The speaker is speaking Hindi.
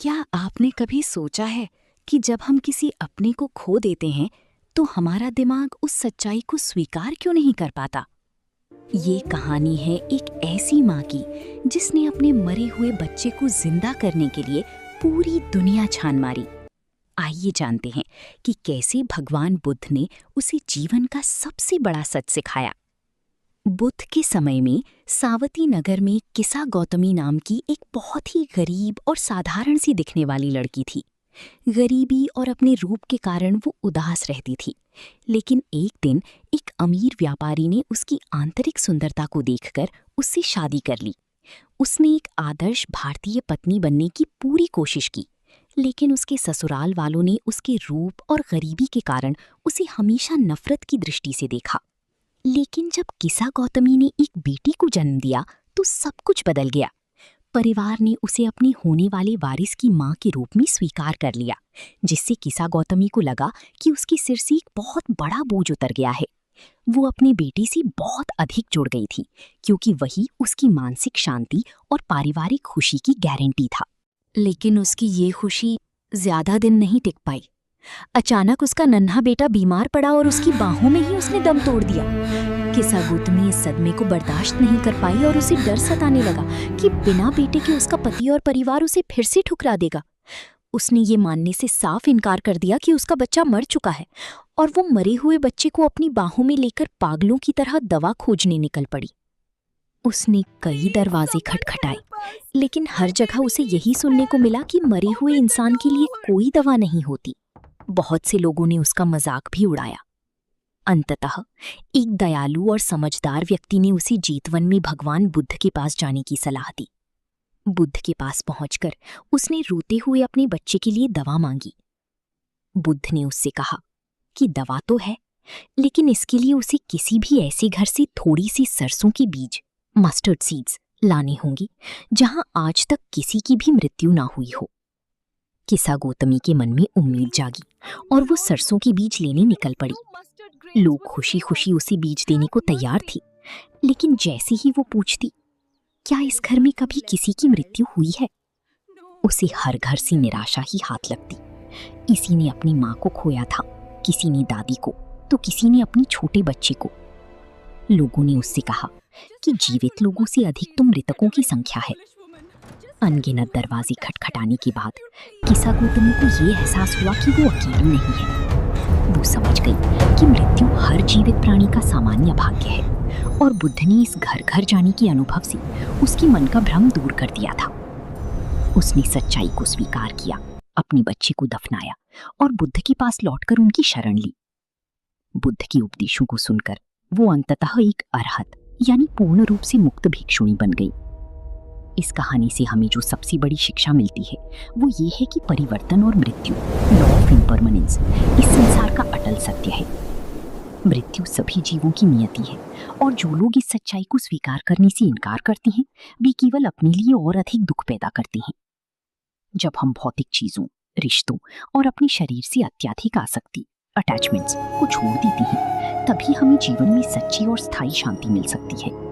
क्या आपने कभी सोचा है कि जब हम किसी अपने को खो देते हैं तो हमारा दिमाग उस सच्चाई को स्वीकार क्यों नहीं कर पाता? ये कहानी है एक ऐसी माँ की जिसने अपने मरे हुए बच्चे को जिंदा करने के लिए पूरी दुनिया छान मारी। आइए जानते हैं कि कैसे भगवान बुद्ध ने उसे जीवन का सबसे बड़ा सच सिखाया। बुद्ध के समय में सावती नगर में किसा गौतमी नाम की एक बहुत ही गरीब और साधारण सी दिखने वाली लड़की थी। गरीबी और अपने रूप के कारण वो उदास रहती थी, लेकिन एक दिन एक अमीर व्यापारी ने उसकी आंतरिक सुंदरता को देखकर उससे शादी कर ली। उसने एक आदर्श भारतीय पत्नी बनने की पूरी कोशिश की, लेकिन उसके ससुराल वालों ने उसके रूप और गरीबी के कारण उसे हमेशा नफरत की दृष्टि से देखा। लेकिन जब किसा गौतमी ने एक बेटी को जन्म दिया तो सब कुछ बदल गया। परिवार ने उसे अपने होने वाले वारिस की मां के रूप में स्वीकार कर लिया, जिससे किसा गौतमी को लगा कि उसके सिर से एक बहुत बड़ा बोझ उतर गया है। वो अपनी बेटी से बहुत अधिक जुड़ गई थी, क्योंकि वही उसकी मानसिक शांति और पारिवारिक खुशी की गारंटी था। लेकिन उसकी ये खुशी ज्यादा दिन नहीं टिक पाई। अचानक उसका नन्हा बेटा बीमार पड़ा और उसकी बाहों में ही उसने दम तोड़ दिया। किसा गौतमी इस सदमे को बर्दाश्त नहीं कर पाई और उसे डर सताने लगा कि बिना बेटे के उसका पति और परिवार उसे फिर से ठुकरा देगा। उसने ये मानने से साफ इनकार कर दिया कि उसका बच्चा मर चुका है और वो मरे हुए बच्चे को अपनी बाहों में लेकर पागलों की तरह दवा खोजने निकल पड़ी। उसने कई दरवाजे खटखटाए, लेकिन हर जगह उसे यही सुनने को मिला कि मरे हुए इंसान के लिए कोई दवा नहीं होती। बहुत से लोगों ने उसका मजाक भी उड़ाया। अंततः एक दयालु और समझदार व्यक्ति ने उसे जेतवन में भगवान बुद्ध के पास जाने की सलाह दी। बुद्ध के पास पहुंचकर उसने रोते हुए अपने बच्चे के लिए दवा मांगी। बुद्ध ने उससे कहा कि दवा तो है, लेकिन इसके लिए उसे किसी भी ऐसे घर से थोड़ी सी सरसों के बीज, मस्टर्ड सीड्स, लाने होंगी जहां आज तक किसी की भी मृत्यु ना हुई हो। किसा गौतमी के मन में उम्मीद जागी और वो सरसों के बीज लेने निकल पड़ी। लोग खुशी खुशी उसे बीज देने को तैयार थी, लेकिन जैसे ही वो पूछती क्या इस घर में कभी किसी की मृत्यु हुई है, उसे हर घर से निराशा ही हाथ लगती। किसी ने अपनी माँ को खोया था, किसी ने दादी को, तो किसी ने अपने छोटे बच्चे को। लोगों ने उससे कहा कि जीवित लोगों से अधिक तो मृतकों की संख्या है। अनगिनत दरवाजे खटखटाने के बाद किसा गौतमी को ये एहसास हुआ कि वो अकेली नहीं है। वो समझ गई कि मृत्यु हर जीवित प्राणी का सामान्य भाग्य है और बुद्ध ने इस घर घर जाने के अनुभव से उसके मन का भ्रम दूर कर दिया था। उसने सच्चाई को स्वीकार किया, अपने बच्चे को दफनाया और बुद्ध के पास लौटकर उनकी शरण ली। बुद्ध के उपदेशों को सुनकर वो अंततः एक अरहत यानी पूर्ण रूप से मुक्त भिक्षुणी बन गई। इस कहानी से हमें जो सबसे बड़ी शिक्षा मिलती है वो ये है कि परिवर्तन और मृत्यु, लॉ ऑफ इम्परमानेंस, इस संसार का अटल सत्य है। मृत्यु सभी जीवों की नियति है और जो लोग इस सच्चाई को स्वीकार करने से इनकार करते हैं वे केवल अपने लिए और अधिक दुख पैदा करते हैं। जब हम भौतिक चीजों, रिश्तों और अपने शरीर से अत्यधिक आसक्ति, अटैचमेंट्स को छोड़ देते हैं, तभी हमें जीवन में सच्ची और स्थायी शांति मिल सकती है।